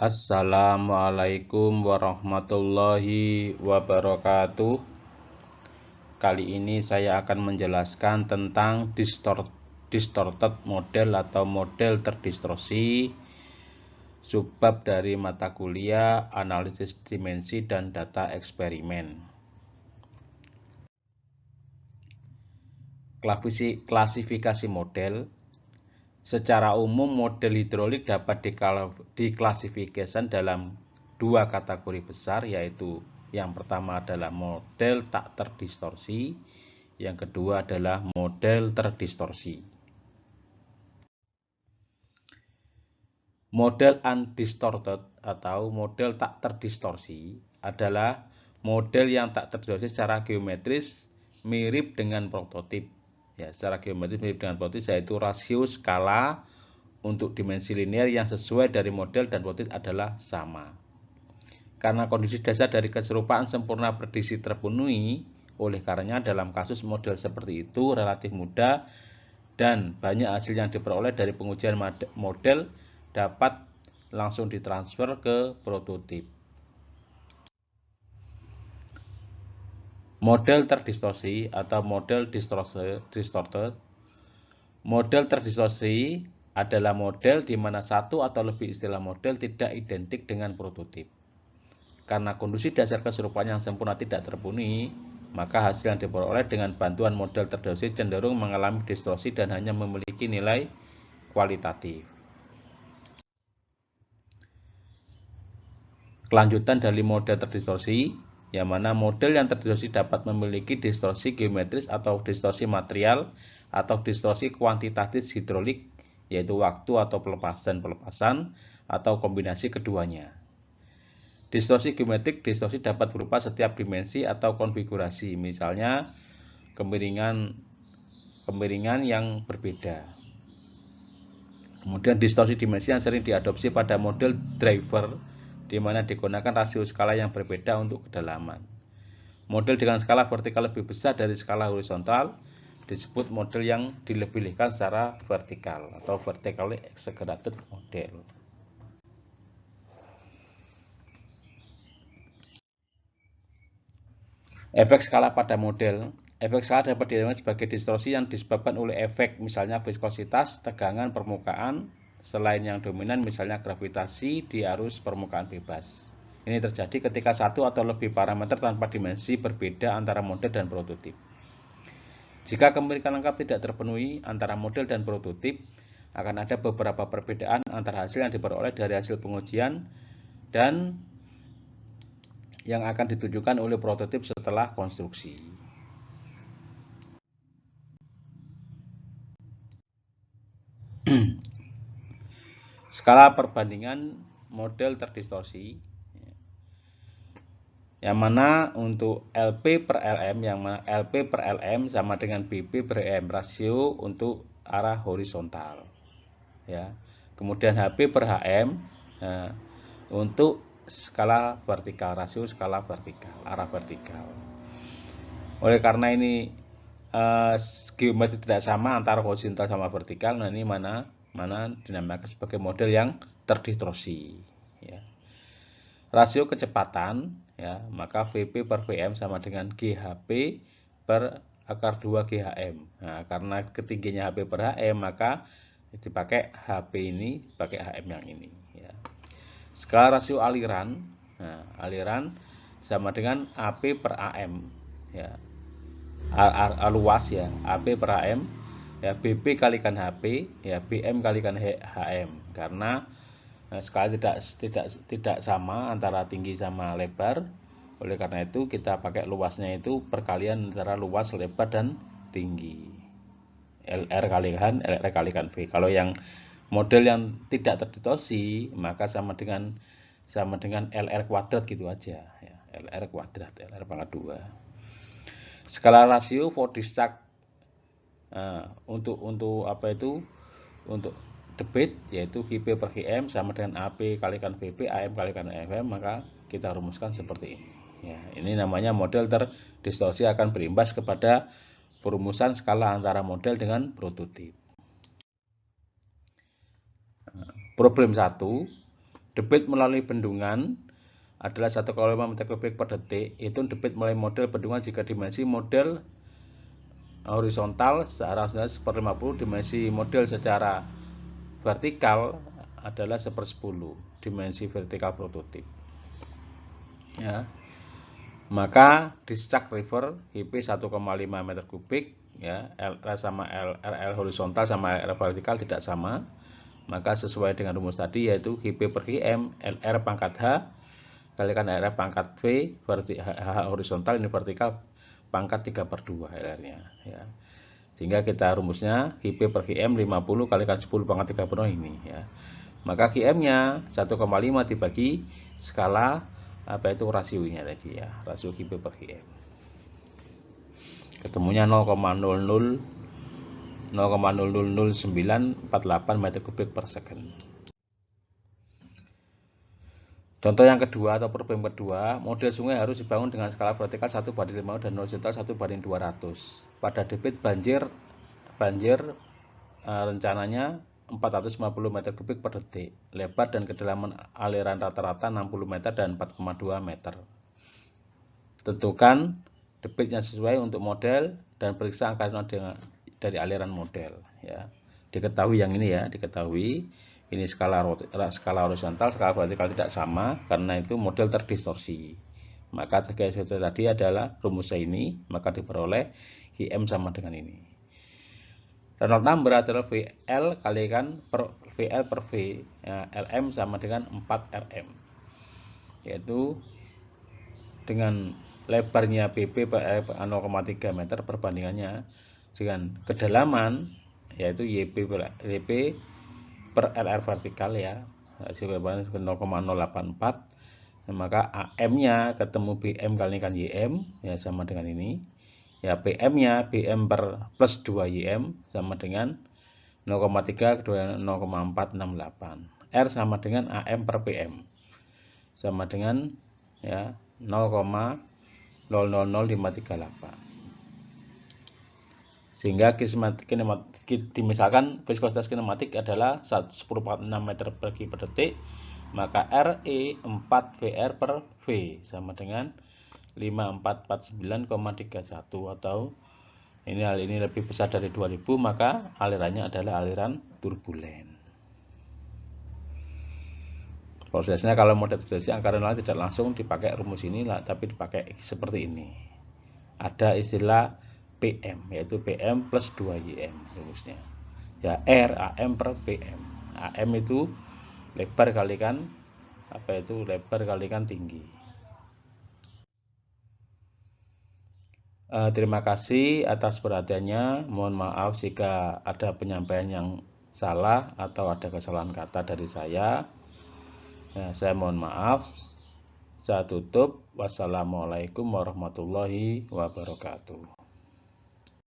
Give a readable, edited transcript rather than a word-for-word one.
Assalamualaikum warahmatullahi wabarakatuh. Kali ini saya akan menjelaskan tentang distorted model atau model terdistorsi, subbab dari mata kuliah analisis dimensi dan data eksperimen. Klasifikasi model. Secara umum, model hidrolik dapat diklasifikasikan dalam dua kategori besar, yaitu yang pertama adalah model tak terdistorsi, yang kedua adalah model terdistorsi. Model undistorted atau model tak terdistorsi adalah model yang tak terdistorsi secara geometris mirip dengan prototip. Ya, secara geometris mirip dengan prototip, yaitu rasio skala untuk dimensi linear yang sesuai dari model dan prototip adalah sama. Karena kondisi dasar dari keserupaan sempurna prediksi terpenuhi, oleh karenanya dalam kasus model seperti itu relatif mudah dan banyak hasil yang diperoleh dari pengujian model dapat langsung ditransfer ke prototip. Model terdistorsi atau model distorted. Model terdistorsi adalah model di mana satu atau lebih istilah model tidak identik dengan prototip. Karena kondisi dasar keserupaan yang sempurna tidak terpenuhi, maka hasil yang diperoleh dengan bantuan model terdistorsi cenderung mengalami distorsi dan hanya memiliki nilai kualitatif. Kelanjutan dari model terdistorsi, yang mana model yang terdistorsi dapat memiliki distorsi geometris atau distorsi material atau distorsi kuantitatif hidrolik, yaitu waktu atau pelepasan atau kombinasi keduanya. Distorsi geometrik distorsi dapat berupa setiap dimensi atau konfigurasi, misalnya kemiringan yang berbeda. Kemudian distorsi dimensi yang sering diadopsi pada model driver, di mana digunakan rasio skala yang berbeda untuk kedalaman. Model dengan skala vertikal lebih besar dari skala horizontal disebut model yang dilebih-lebihkan secara vertikal atau vertically exaggerated model. Efek skala pada model. Efek skala dapat dilihat sebagai distorsi yang disebabkan oleh efek, misalnya viskositas, tegangan permukaan, selain yang dominan, misalnya gravitasi di arus permukaan bebas. Ini terjadi ketika satu atau lebih parameter tanpa dimensi berbeda antara model dan prototip. Jika kemiripan lengkap tidak terpenuhi antara model dan prototip, akan ada beberapa perbedaan antara hasil yang diperoleh dari hasil pengujian dan yang akan ditunjukkan oleh prototip setelah konstruksi. Skala perbandingan model terdistorsi, yang mana untuk LP per LM, yang mana LP per LM sama dengan BP per M, rasio untuk arah horizontal. Ya. Kemudian HP per HM untuk skala vertikal, rasio skala vertikal, arah vertikal. Oleh karena ini geometri tidak sama antara horizontal sama vertikal, nah ini mana dinamakan sebagai model yang terdistorsi. Ya. Rasio kecepatan, ya, maka VP per VM sama dengan GHP per akar 2 GHM. Nah, karena ketinggiannya HP per HM, maka dipakai HP ini, pakai HM yang ini. Ya. Skala rasio aliran, nah, aliran sama dengan AP per AM. Ya. Luas ya, AP per AM, ya, BP kalikan HP, ya, BM kalikan HM. Karena skala tidak sama antara tinggi sama lebar. Oleh karena itu kita pakai luasnya itu perkalian antara luas, lebar dan tinggi. LR kalikan V. Kalau yang model yang tidak terdistorsi maka sama dengan LR kuadrat gitu aja ya. LR kuadrat, LR pangkat 2. Skala rasio Fordistag untuk apa itu? Untuk debit, yaitu VP per GM sama dengan AP kalikan VP, AM kalikan FM, maka kita rumuskan seperti ini. Ya, ini namanya model terdistorsi akan berimbas kepada perumusan skala antara model dengan prototip. Problem 1, debit melalui bendungan adalah 1,5 meter kubik per detik. Itu debit melalui model bendungan jika dimensi model horizontal secara 1/50, dimensi model secara vertikal adalah 1/10 dimensi vertikal prototip. Ya. Maka discharge river IP 1,5 meter kubik, ya, LR sama LL horizontal sama LR vertikal tidak sama. Maka sesuai dengan rumus tadi yaitu IP per GM LR pangkat H kalikan LR pangkat V H horizontal ini vertikal pangkat 3/2 LR-nya, ya. Sehingga kita rumusnya IP per GM 50 kalikan 10 pangkat 3/2 ini, ya. Maka GM-nya 1,5 dibagi skala apa itu rasionya tadi, ya, rasio IP per GM. Ketemunya 0,000948 meter kubik per second. Contoh yang kedua atau problem kedua, model sungai harus dibangun dengan skala vertikal 1/5 dan horizontal 1/200. Pada debit banjir rencananya 450 meter kubik per detik. Lebar dan kedalaman aliran rata-rata 60 meter dan 4,2 meter. Tentukan debit yang sesuai untuk model dan periksa angka dari aliran model, ya. Diketahui yang ini, ya, diketahui ini skala horizontal, skala vertikal tidak sama karena itu model terdistorsi. Maka sebagai tadi adalah rumusnya ini, maka diperoleh GM sama dengan ini. Reynolds number adalah VL kalikan per VL per V, ya, LM sama dengan 4 RM, yaitu dengan lebarnya BB per 0,3 meter perbandingannya dengan kedalaman yaitu YB per LR vertikal, ya, 0,084. Maka AM-nya ketemu BM kalikan YM, ya, sama dengan ini. Ya, PM-nya BM per plus 2 YM sama dengan 0,3 kedua 0,468. R sama dengan AM per PM sama dengan, ya, 0,000538. Sehingga misalkan viskositas kinematik adalah 10/6 meter per detik, maka RE 4 VR per V sama dengan 5449,31 atau hal ini lebih besar dari 2000, maka alirannya adalah aliran turbulen. Prosesnya kalau model terjadi angka renal tidak langsung dipakai rumus ini, tapi dipakai seperti ini. Ada istilah PM yaitu PM plus 2 YM rumusnya. Ya, R AM per PM. AM itu lebar kalikan lebar kalikan tinggi. Terima kasih atas perhatiannya. Mohon maaf jika ada penyampaian yang salah atau ada kesalahan kata dari saya. Ya, saya mohon maaf. Saya tutup. Wassalamualaikum warahmatullahi wabarakatuh.